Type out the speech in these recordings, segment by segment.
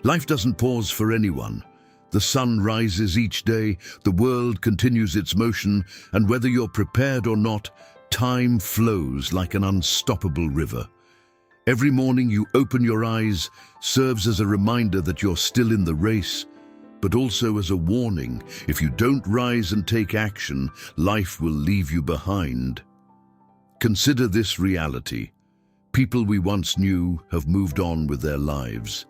Life doesn't pause for anyone. The sun rises each day, the world continues its motion, and whether you're prepared or not, time flows like an unstoppable river. Every morning you open your eyes serves as a reminder that you're still in the race, but also as a warning. If you don't rise and take action, life will leave you behind. Consider this reality. People we once knew have moved on with their lives.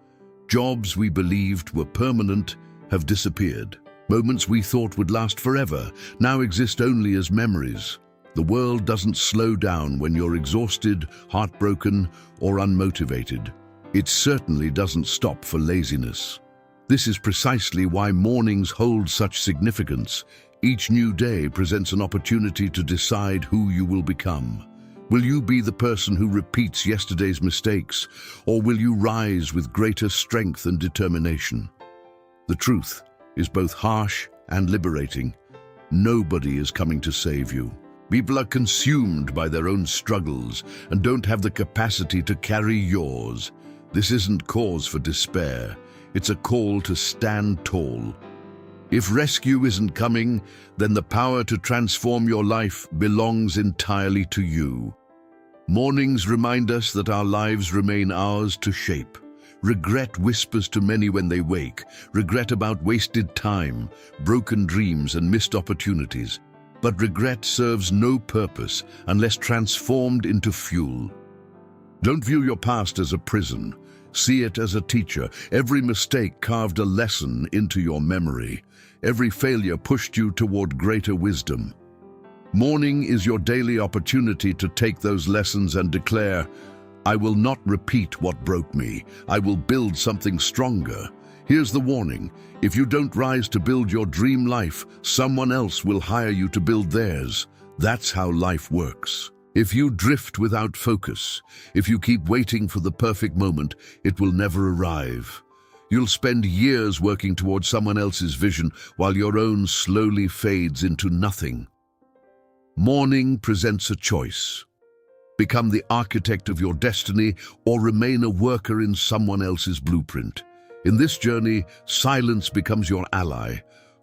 Jobs we believed were permanent have disappeared. Moments we thought would last forever now exist only as memories. The world doesn't slow down when you're exhausted, heartbroken, or unmotivated. It certainly doesn't stop for laziness. This is precisely why mornings hold such significance. Each new day presents an opportunity to decide who you will become. Will you be the person who repeats yesterday's mistakes, or will you rise with greater strength and determination? The truth is both harsh and liberating. Nobody is coming to save you. People are consumed by their own struggles and don't have the capacity to carry yours. This isn't cause for despair. It's a call to stand tall. If rescue isn't coming, then the power to transform your life belongs entirely to you. Mornings remind us that our lives remain ours to shape. Regret whispers to many when they wake, regret about wasted time, broken dreams, and missed opportunities. But regret serves no purpose unless transformed into fuel. Don't view your past as a prison. See it as a teacher. Every mistake carved a lesson into your memory. Every failure pushed you toward greater wisdom. Morning is your daily opportunity to take those lessons and declare, I will not repeat what broke me. I will build something stronger. Here's the warning. If you don't rise to build your dream life, someone else will hire you to build theirs. That's how life works. If you drift without focus, if you keep waiting for the perfect moment, it will never arrive. You'll spend years working towards someone else's vision while your own slowly fades into nothing. Morning presents a choice. Become the architect of your destiny or remain a worker in someone else's blueprint. In this journey, silence becomes your ally.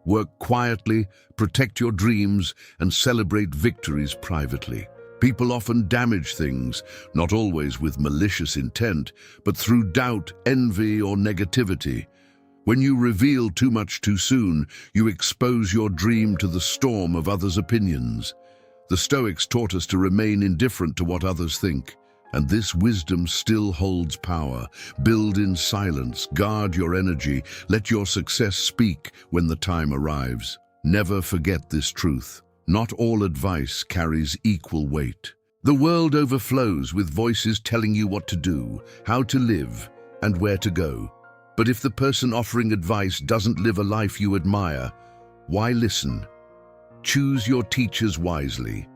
Work quietly, protect your dreams, and celebrate victories privately. People often damage things, not always with malicious intent, but through doubt, envy, or negativity. When you reveal too much too soon, you expose your dream to the storm of others' opinions. The Stoics taught us to remain indifferent to what others think, and this wisdom still holds power. Build in silence, guard your energy, let your success speak when the time arrives. Never forget this truth. Not all advice carries equal weight. The world overflows with voices telling you what to do, how to live, and where to go. But if the person offering advice doesn't live a life you admire, why listen? Choose your teachers wisely.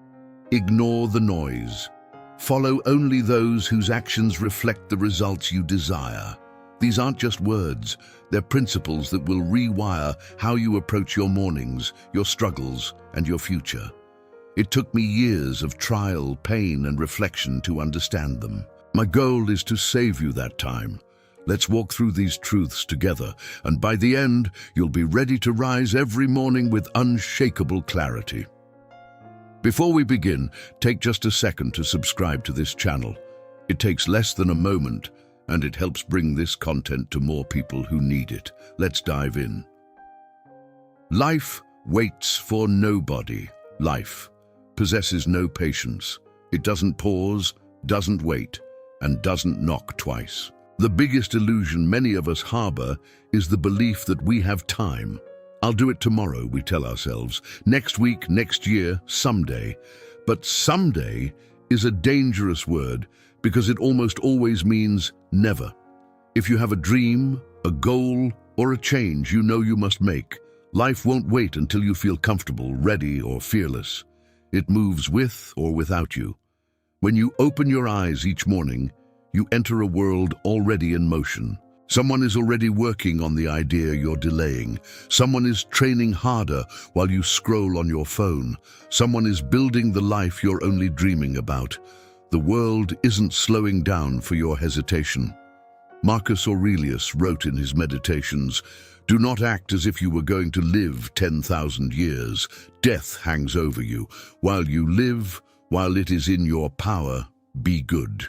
Ignore the noise. Follow only those whose actions reflect the results you desire. These aren't just words, they're principles that will rewire how you approach your mornings, your struggles, and your future. It took me years of trial, pain, and reflection to understand them. My goal is to save you that time. Let's walk through these truths together, and by the end, you'll be ready to rise every morning with unshakable clarity. Before we begin, take just a second to subscribe to this channel. It takes less than a moment, and it helps bring this content to more people who need it. Let's dive in. Life waits for nobody. Life possesses no patience. It doesn't pause, doesn't wait, and doesn't knock twice. The biggest illusion many of us harbor is the belief that we have time. I'll do it tomorrow, we tell ourselves. Next week, next year, someday. But someday is a dangerous word because it almost always means never. If you have a dream, a goal, or a change you know you must make, life won't wait until you feel comfortable, ready, or fearless. It moves with or without you. When you open your eyes each morning, you enter a world already in motion. Someone is already working on the idea you're delaying. Someone is training harder while you scroll on your phone. Someone is building the life you're only dreaming about. The world isn't slowing down for your hesitation. Marcus Aurelius wrote in his Meditations, "Do not act as if you were going to live 10,000 years. Death hangs over you. While you live, while it is in your power, be good."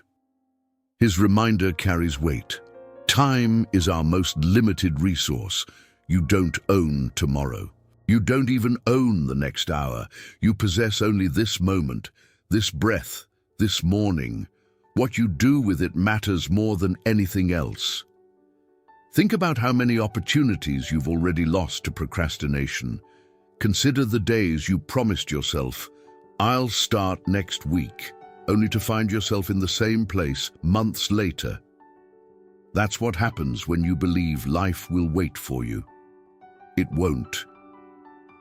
His reminder carries weight. Time is our most limited resource. You don't own tomorrow. You don't even own the next hour. You possess only this moment, this breath, this morning. What you do with it matters more than anything else. Think about how many opportunities you've already lost to procrastination. Consider the days you promised yourself, "I'll start next week," only to find yourself in the same place months later. That's what happens when you believe life will wait for you. It won't.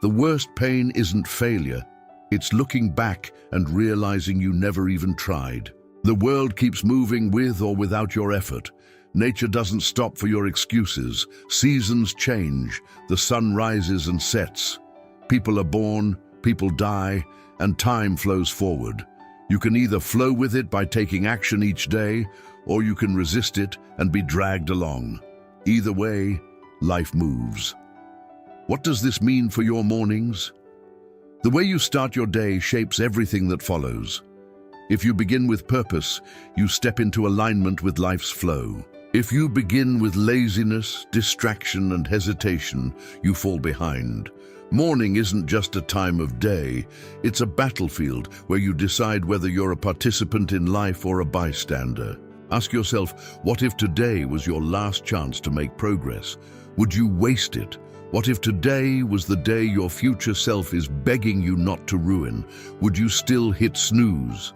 The worst pain isn't failure. It's looking back and realizing you never even tried. The world keeps moving with or without your effort. Nature doesn't stop for your excuses. Seasons change. The sun rises and sets. People are born, people die, and time flows forward. You can either flow with it by taking action each day, or you can resist it and be dragged along. Either way, life moves. What does this mean for your mornings? The way you start your day shapes everything that follows. If you begin with purpose, you step into alignment with life's flow. If you begin with laziness, distraction, and hesitation, you fall behind. Morning isn't just a time of day, it's a battlefield where you decide whether you're a participant in life or a bystander. Ask yourself, what if today was your last chance to make progress? Would you waste it? What if today was the day your future self is begging you not to ruin? Would you still hit snooze?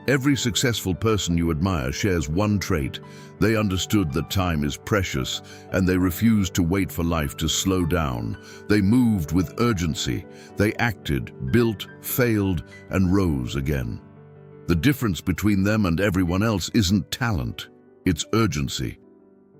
Every successful person you admire shares one trait. They understood that time is precious, and they refused to wait for life to slow down. They moved with urgency. They acted, built, failed, and rose again. The difference between them and everyone else isn't talent, it's urgency.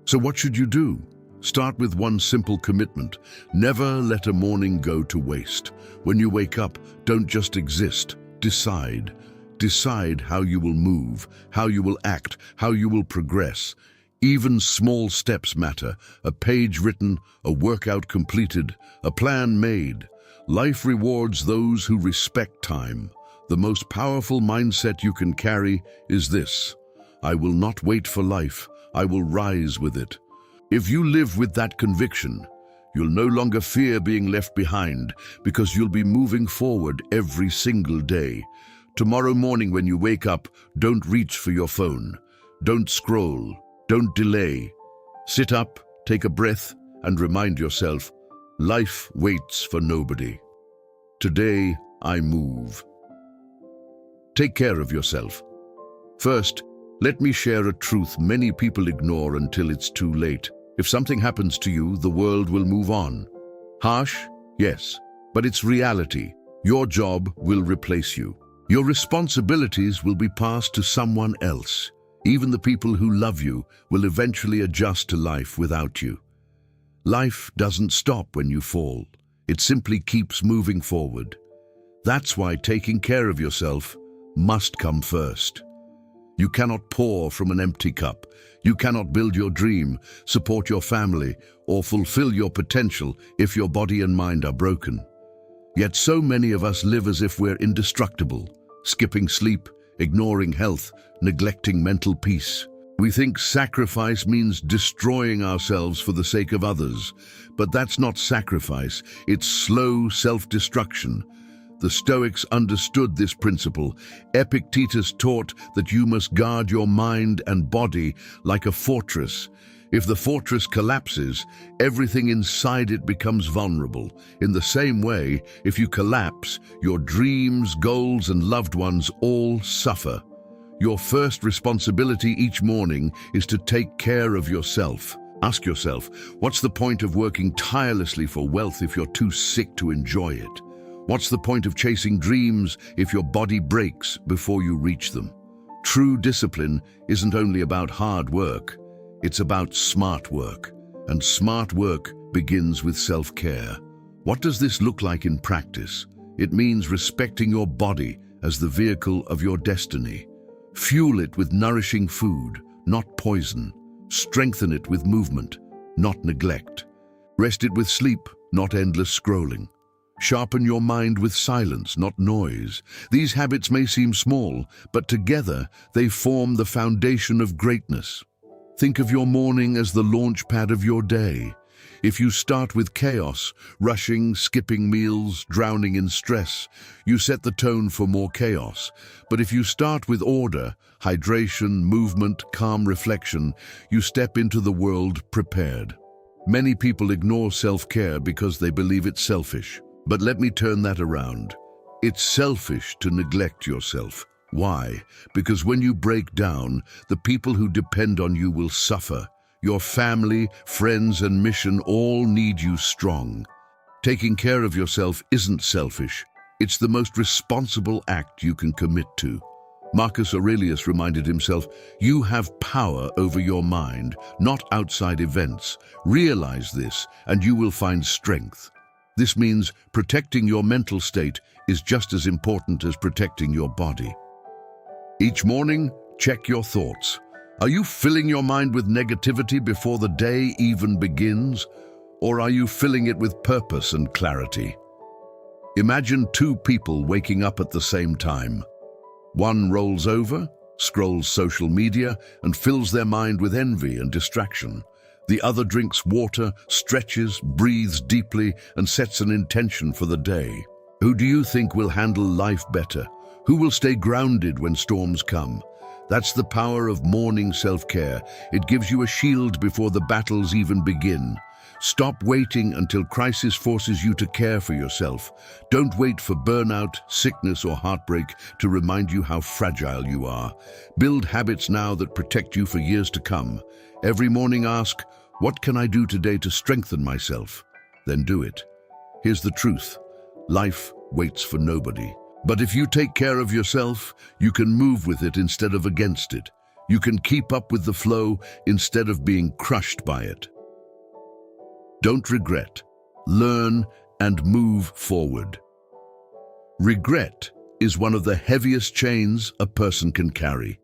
So what should you do? Start with one simple commitment. Never let a morning go to waste. When you wake up, don't just exist. Decide. Decide how you will move, how you will act, how you will progress. Even small steps matter. A page written, a workout completed, a plan made. Life rewards those who respect time. The most powerful mindset you can carry is this: I will not wait for life, I will rise with it. If you live with that conviction, you'll no longer fear being left behind, because you'll be moving forward every single day. Tomorrow morning when you wake up, don't reach for your phone. Don't scroll. Don't delay. Sit up, take a breath, and remind yourself, life waits for nobody. Today, I move. Take care of yourself. First, let me share a truth many people ignore until it's too late. If something happens to you, the world will move on. Harsh? Yes, but it's reality. Your job will replace you. Your responsibilities will be passed to someone else. Even the people who love you will eventually adjust to life without you. Life doesn't stop when you fall. It simply keeps moving forward. That's why taking care of yourself must come first. You cannot pour from an empty cup. You cannot build your dream, support your family, or fulfill your potential if your body and mind are broken. Yet so many of us live as if we're indestructible, skipping sleep, ignoring health, neglecting mental peace. We think sacrifice means destroying ourselves for the sake of others, but that's not sacrifice, it's slow self-destruction. The Stoics understood this principle. Epictetus taught that you must guard your mind and body like a fortress. If the fortress collapses, everything inside it becomes vulnerable. In the same way, if you collapse, your dreams, goals, and loved ones all suffer. Your first responsibility each morning is to take care of yourself. Ask yourself, what's the point of working tirelessly for wealth if you're too sick to enjoy it? What's the point of chasing dreams if your body breaks before you reach them? True discipline isn't only about hard work, it's about smart work. And smart work begins with self-care. What does this look like in practice? It means respecting your body as the vehicle of your destiny. Fuel it with nourishing food, not poison. Strengthen it with movement, not neglect. Rest it with sleep, not endless scrolling. Sharpen your mind with silence, not noise. These habits may seem small, but together they form the foundation of greatness. Think of your morning as the launch pad of your day. If you start with chaos, rushing, skipping meals, drowning in stress, you set the tone for more chaos. But if you start with order, hydration, movement, calm reflection, you step into the world prepared. Many people ignore self-care because they believe it's selfish. But let me turn that around. It's selfish to neglect yourself. Why? Because when you break down, the people who depend on you will suffer. Your family, friends, and mission all need you strong. Taking care of yourself isn't selfish. It's the most responsible act you can commit to. Marcus Aurelius reminded himself, "You have power over your mind, not outside events. Realize this, and you will find strength." This means protecting your mental state is just as important as protecting your body. Each morning, check your thoughts. Are you filling your mind with negativity before the day even begins? Or are you filling it with purpose and clarity? Imagine two people waking up at the same time. One rolls over, scrolls social media, and fills their mind with envy and distraction. The other drinks water, stretches, breathes deeply, and sets an intention for the day. Who do you think will handle life better? Who will stay grounded when storms come? That's the power of morning self-care. It gives you a shield before the battles even begin. Stop waiting until crisis forces you to care for yourself. Don't wait for burnout, sickness, or heartbreak to remind you how fragile you are. Build habits now that protect you for years to come. Every morning ask, "What can I do today to strengthen myself?" Then do it. Here's the truth. Life waits for nobody. But if you take care of yourself, you can move with it instead of against it. You can keep up with the flow instead of being crushed by it. Don't regret. Learn and move forward. Regret is one of the heaviest chains a person can carry.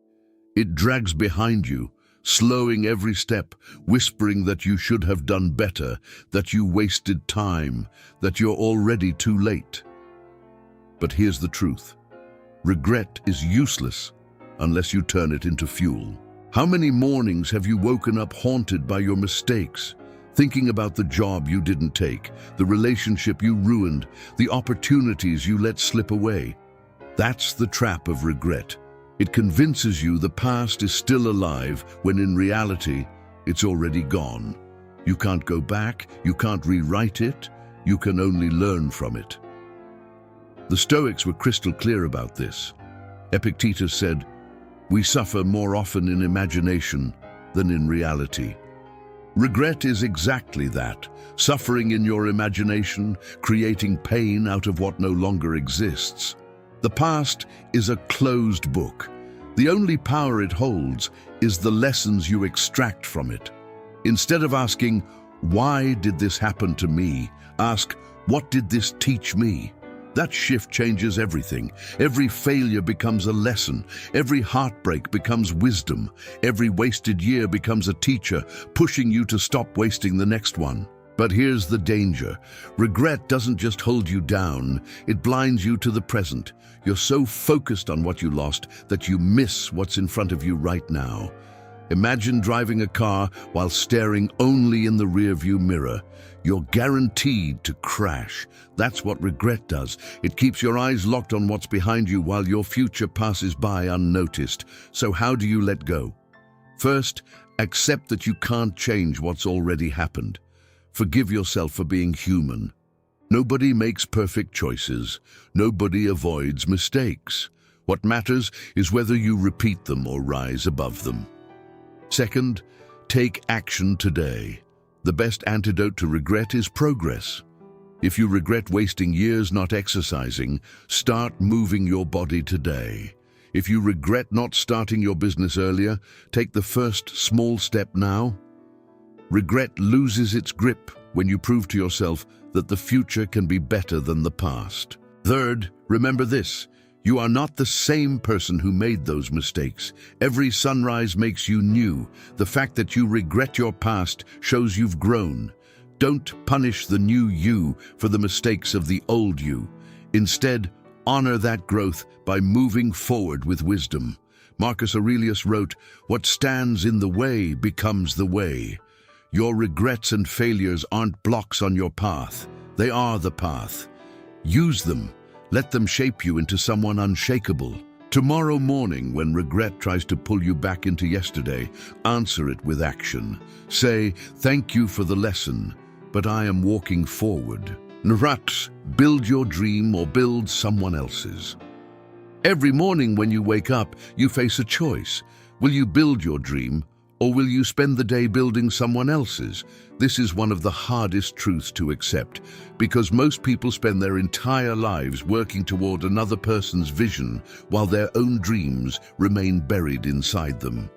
It drags behind you, slowing every step, whispering that you should have done better, that you wasted time, that you're already too late. But here's the truth. Regret is useless unless you turn it into fuel. How many mornings have you woken up haunted by your mistakes, thinking about the job you didn't take, the relationship you ruined, the opportunities you let slip away? That's the trap of regret. It convinces you the past is still alive when in reality, it's already gone. You can't go back, you can't rewrite it, you can only learn from it. The Stoics were crystal clear about this. Epictetus said, "We suffer more often in imagination than in reality." Regret is exactly that, suffering in your imagination, creating pain out of what no longer exists. The past is a closed book. The only power it holds is the lessons you extract from it. Instead of asking, "Why did this happen to me?" ask, "What did this teach me?" That shift changes everything. Every failure becomes a lesson. Every heartbreak becomes wisdom. Every wasted year becomes a teacher, pushing you to stop wasting the next one. But here's the danger. Regret doesn't just hold you down, it blinds you to the present. You're so focused on what you lost that you miss what's in front of you right now. Imagine driving a car while staring only in the rearview mirror. You're guaranteed to crash. That's what regret does. It keeps your eyes locked on what's behind you while your future passes by unnoticed. So how do you let go? First, accept that you can't change what's already happened. Forgive yourself for being human. Nobody makes perfect choices. Nobody avoids mistakes. What matters is whether you repeat them or rise above them. Second, take action today. The best antidote to regret is progress. If you regret wasting years not exercising, start moving your body today. If you regret not starting your business earlier, take the first small step now. Regret loses its grip when you prove to yourself that the future can be better than the past. Third, remember this. You are not the same person who made those mistakes. Every sunrise makes you new. The fact that you regret your past shows you've grown. Don't punish the new you for the mistakes of the old you. Instead, honor that growth by moving forward with wisdom. Marcus Aurelius wrote, "What stands in the way becomes the way." Your regrets and failures aren't blocks on your path. They are the path. Use them. Let them shape you into someone unshakable. Tomorrow morning, when regret tries to pull you back into yesterday, answer it with action. Say, "Thank you for the lesson, but I am walking forward." Nrat, build your dream or build someone else's. Every morning when you wake up, you face a choice. Will you build your dream, or will you spend the day building someone else's? This is one of the hardest truths to accept, because most people spend their entire lives working toward another person's vision while their own dreams remain buried inside them.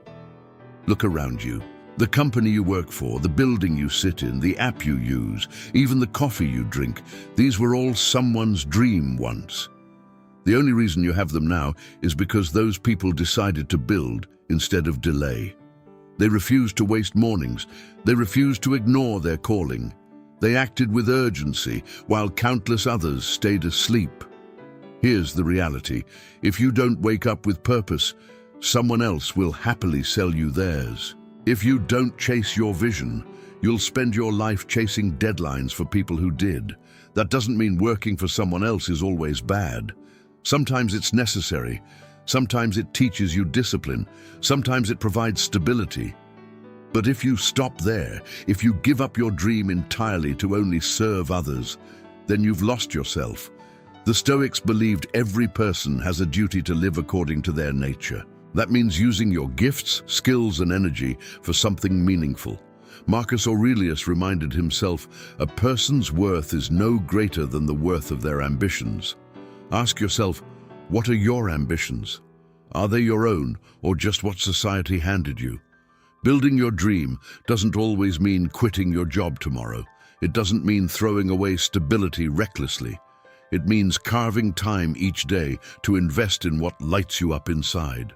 Look around you. The company you work for, the building you sit in, the app you use, even the coffee you drink, these were all someone's dream once. The only reason you have them now is because those people decided to build instead of delay. They refused to waste mornings. They refused to ignore their calling. They acted with urgency, while countless others stayed asleep. Here's the reality. If you don't wake up with purpose, someone else will happily sell you theirs. If you don't chase your vision, you'll spend your life chasing deadlines for people who did. That doesn't mean working for someone else is always bad. Sometimes it's necessary. Sometimes it teaches you discipline. Sometimes it provides stability. But if you stop there, if you give up your dream entirely to only serve others, then you've lost yourself. The Stoics believed every person has a duty to live according to their nature. That means using your gifts, skills, and energy for something meaningful. Marcus Aurelius reminded himself, "A person's worth is no greater than the worth of their ambitions." Ask yourself, what are your ambitions? Are they your own, or just what society handed you? Building your dream doesn't always mean quitting your job tomorrow. It doesn't mean throwing away stability recklessly. It means carving time each day to invest in what lights you up inside.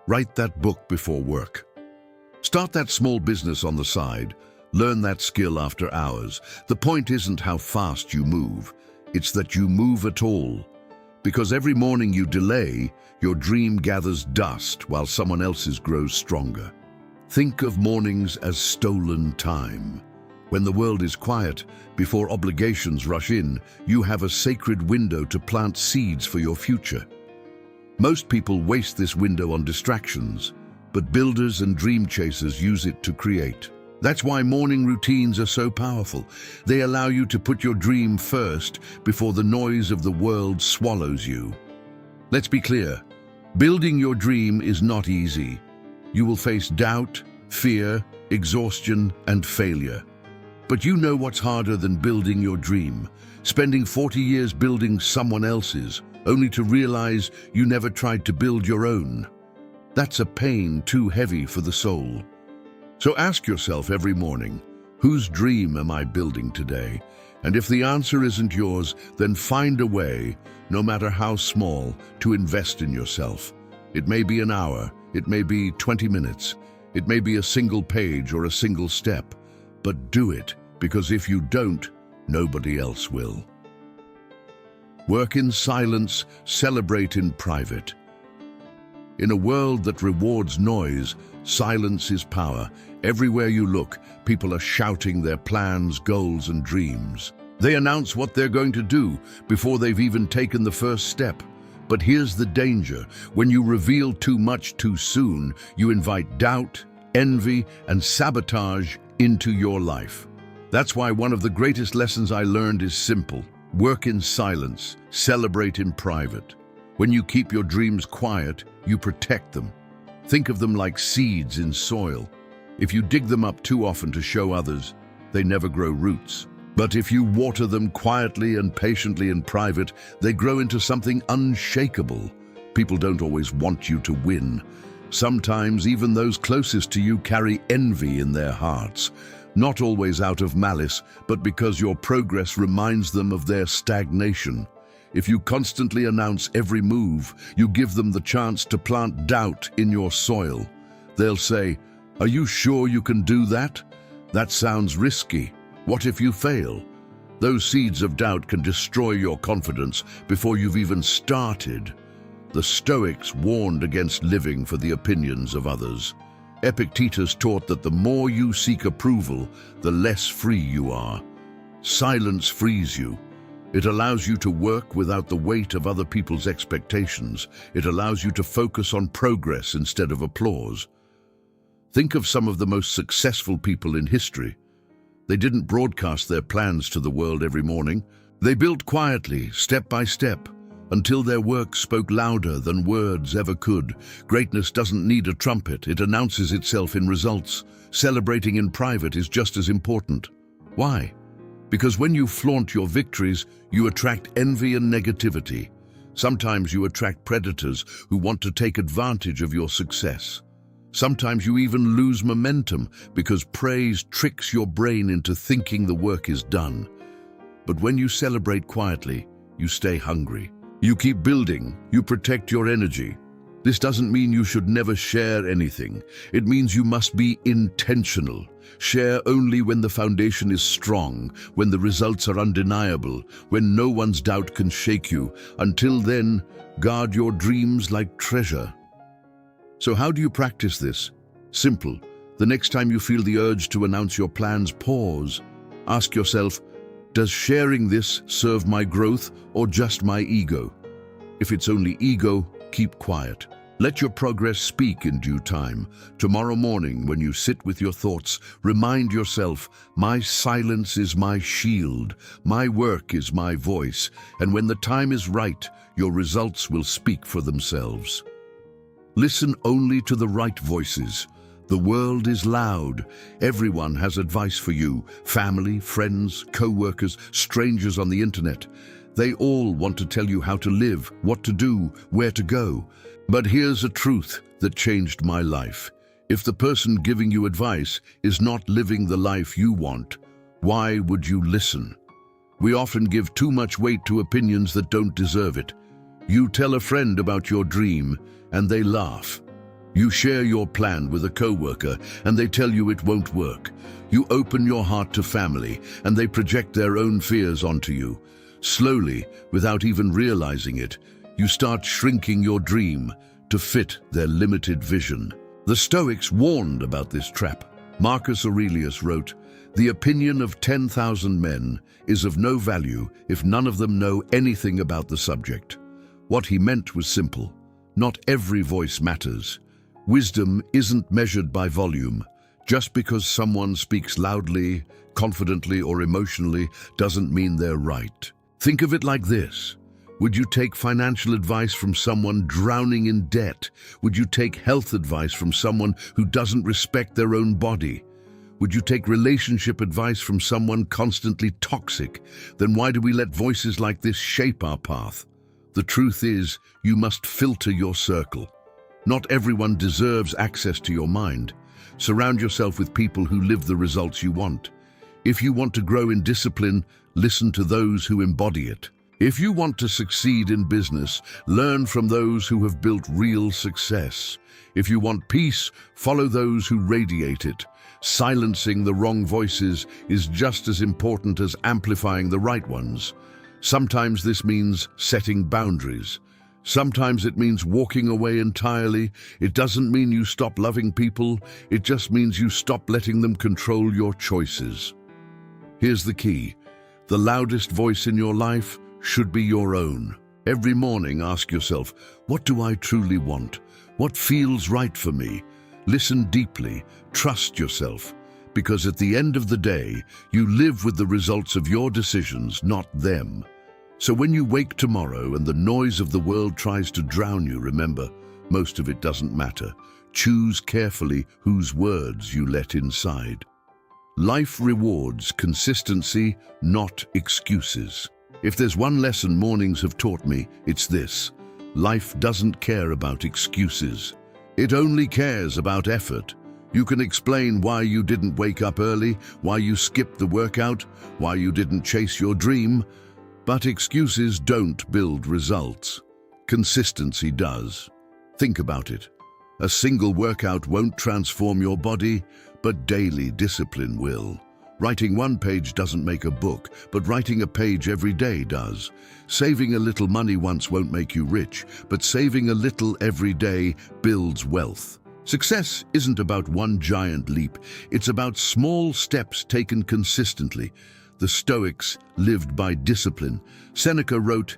Write that book before work. Start that small business on the side. Learn that skill after hours. The point isn't how fast you move. It's that you move at all. Because every morning you delay, your dream gathers dust while someone else's grows stronger. Think of mornings as stolen time. When the world is quiet, before obligations rush in, you have a sacred window to plant seeds for your future. Most people waste this window on distractions, but builders and dream chasers use it to create. That's why morning routines are so powerful. They allow you to put your dream first before the noise of the world swallows you. Let's be clear, building your dream is not easy. You will face doubt, fear, exhaustion, and failure. But you know what's harder than building your dream? Spending 40 years building someone else's, only to realize you never tried to build your own. That's a pain too heavy for the soul. So ask yourself every morning, whose dream am I building today? And if the answer isn't yours, then find a way, no matter how small, to invest in yourself. It may be an hour, it may be 20 minutes, it may be a single page or a single step, but do it, because if you don't, nobody else will. Work in silence, celebrate in private. In a world that rewards noise, silence is power. Everywhere you look, people are shouting their plans, goals, and dreams. They announce what they're going to do before they've even taken the first step. But here's the danger. When you reveal too much too soon, you invite doubt, envy, and sabotage into your life. That's why one of the greatest lessons I learned is simple. Work in silence, celebrate in private. When you keep your dreams quiet, you protect them. Think of them like seeds in soil. If you dig them up too often to show others, they never grow roots. But if you water them quietly and patiently in private, they grow into something unshakable. People don't always want you to win. Sometimes even those closest to you carry envy in their hearts. Not always out of malice, but because your progress reminds them of their stagnation. If you constantly announce every move, you give them the chance to plant doubt in your soil. They'll say, "Are you sure you can do that? That sounds risky. What if you fail?" Those seeds of doubt can destroy your confidence before you've even started. The Stoics warned against living for the opinions of others. Epictetus taught that the more you seek approval, the less free you are. Silence frees you. It allows you to work without the weight of other people's expectations. It allows you to focus on progress instead of applause. Think of some of the most successful people in history. They didn't broadcast their plans to the world every morning. They built quietly, step by step, until their work spoke louder than words ever could. Greatness doesn't need a trumpet. It announces itself in results. Celebrating in private is just as important. Why? Because when you flaunt your victories, you attract envy and negativity. Sometimes you attract predators who want to take advantage of your success. Sometimes you even lose momentum because praise tricks your brain into thinking the work is done. But when you celebrate quietly, you stay hungry. You keep building, you protect your energy. This doesn't mean you should never share anything. It means you must be intentional. Share only when the foundation is strong, when the results are undeniable, when no one's doubt can shake you. Until then, guard your dreams like treasure. So how do you practice this? Simple. The next time you feel the urge to announce your plans, pause. Ask yourself, does sharing this serve my growth or just my ego? If it's only ego, keep quiet. Let your progress speak in due time. Tomorrow morning, when you sit with your thoughts, remind yourself, my silence is my shield, my work is my voice, and when the time is right, your results will speak for themselves. Listen only to the right voices. The world is loud. Everyone has advice for you. Family, friends, co-workers, strangers on the internet. They all want to tell you how to live, what to do, where to go. But here's a truth that changed my life. If the person giving you advice is not living the life you want, why would you listen? We often give too much weight to opinions that don't deserve it. You tell a friend about your dream, and they laugh. You share your plan with a coworker, and they tell you it won't work. You open your heart to family, and they project their own fears onto you. Slowly, without even realizing it, you start shrinking your dream to fit their limited vision. The Stoics warned about this trap. Marcus Aurelius wrote, "The opinion of 10,000 men is of no value if none of them know anything about the subject." What he meant was simple. Not every voice matters. Wisdom isn't measured by volume. Just because someone speaks loudly, confidently, or emotionally doesn't mean they're right. Think of it like this. Would you take financial advice from someone drowning in debt? Would you take health advice from someone who doesn't respect their own body? Would you take relationship advice from someone constantly toxic? Then why do we let voices like this shape our path? The truth is, you must filter your circle. Not everyone deserves access to your mind. Surround yourself with people who live the results you want. If you want to grow in discipline, listen to those who embody it. If you want to succeed in business, learn from those who have built real success. If you want peace, follow those who radiate it. Silencing the wrong voices is just as important as amplifying the right ones. Sometimes this means setting boundaries. Sometimes it means walking away entirely. It doesn't mean you stop loving people. It just means you stop letting them control your choices. Here's the key. The loudest voice in your life should be your own. Every morning, ask yourself, what do I truly want? What feels right for me? Listen deeply, trust yourself, because at the end of the day, you live with the results of your decisions, not them. So when you wake tomorrow and the noise of the world tries to drown you, remember, most of it doesn't matter. Choose carefully whose words you let inside. Life rewards consistency, not excuses. If there's one lesson mornings have taught me, it's this. Life doesn't care about excuses. It only cares about effort. You can explain why you didn't wake up early, why you skipped the workout, why you didn't chase your dream, But excuses don't build results. Consistency does. Think about it. A single workout won't transform your body, but daily discipline will. Writing one page doesn't make a book, but writing a page every day does. Saving a little money once won't make you rich, but saving a little every day builds wealth. Success isn't about one giant leap, it's about small steps taken consistently. The Stoics lived by discipline. Seneca wrote,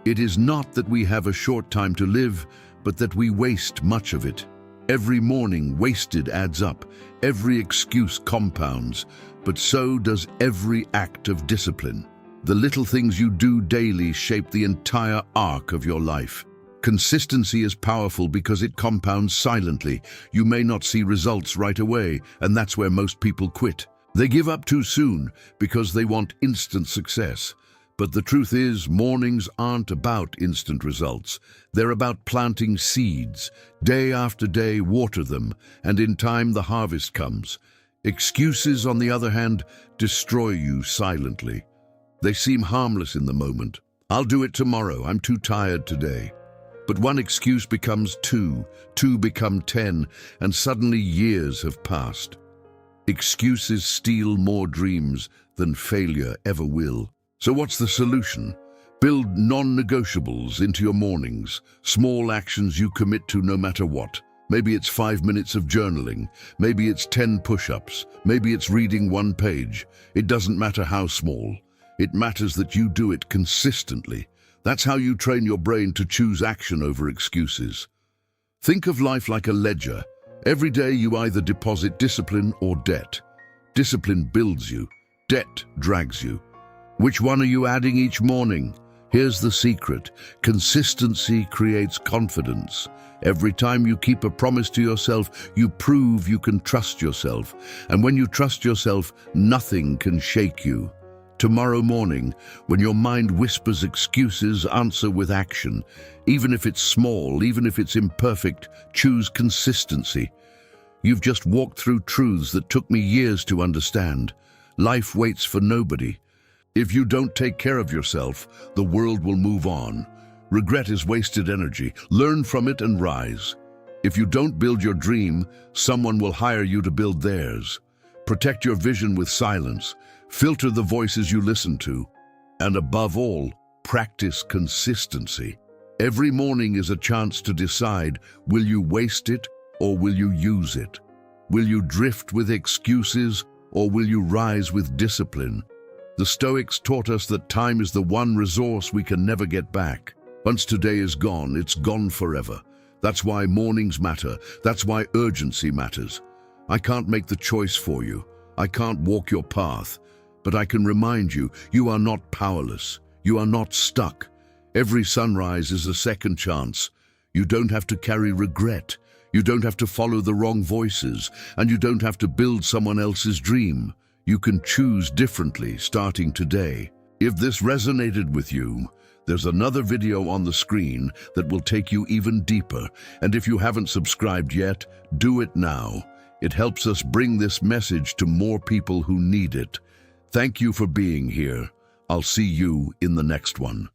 "It is not that we have a short time to live, but that we waste much of it. Every morning wasted adds up, every excuse compounds, but so does every act of discipline. The little things you do daily shape the entire arc of your life." Consistency is powerful because it compounds silently. You may not see results right away, and that's where most people quit. They give up too soon because they want instant success. But the truth is, mornings aren't about instant results. They're about planting seeds. Day after day, water them, and in time the harvest comes. Excuses, on the other hand, destroy you silently. They seem harmless in the moment. "I'll do it tomorrow, I'm too tired today." But one excuse becomes two become 10, and suddenly years have passed. Excuses steal more dreams than failure ever will. So what's the solution? Build non-negotiables into your mornings, small actions you commit to no matter what. Maybe it's 5 minutes of journaling, maybe it's 10 push-ups, maybe it's reading one page. It doesn't matter how small. It matters that you do it consistently. That's how you train your brain to choose action over excuses. Think of life like a ledger. Every day you either deposit discipline or debt. Discipline builds you, debt drags you. Which one are you adding each morning? Here's the secret. Consistency creates confidence. Every time you keep a promise to yourself, you prove you can trust yourself. And when you trust yourself, nothing can shake you. Tomorrow morning, when your mind whispers excuses, answer with action. Even if it's small, even if it's imperfect, choose consistency. You've just walked through truths that took me years to understand. Life waits for nobody. If you don't take care of yourself, the world will move on. Regret is wasted energy. Learn from it and rise. If you don't build your dream, someone will hire you to build theirs. Protect your vision with silence. Filter the voices you listen to. And above all, practice consistency. Every morning is a chance to decide, will you waste it or will you use it? Will you drift with excuses or will you rise with discipline? The Stoics taught us that time is the one resource we can never get back. Once today is gone, it's gone forever. That's why mornings matter. That's why urgency matters. I can't make the choice for you. I can't walk your path. But I can remind you, you are not powerless. You are not stuck. Every sunrise is a second chance. You don't have to carry regret. You don't have to follow the wrong voices. And you don't have to build someone else's dream. You can choose differently starting today. If this resonated with you, there's another video on the screen that will take you even deeper. And if you haven't subscribed yet, do it now. It helps us bring this message to more people who need it. Thank you for being here. I'll see you in the next one.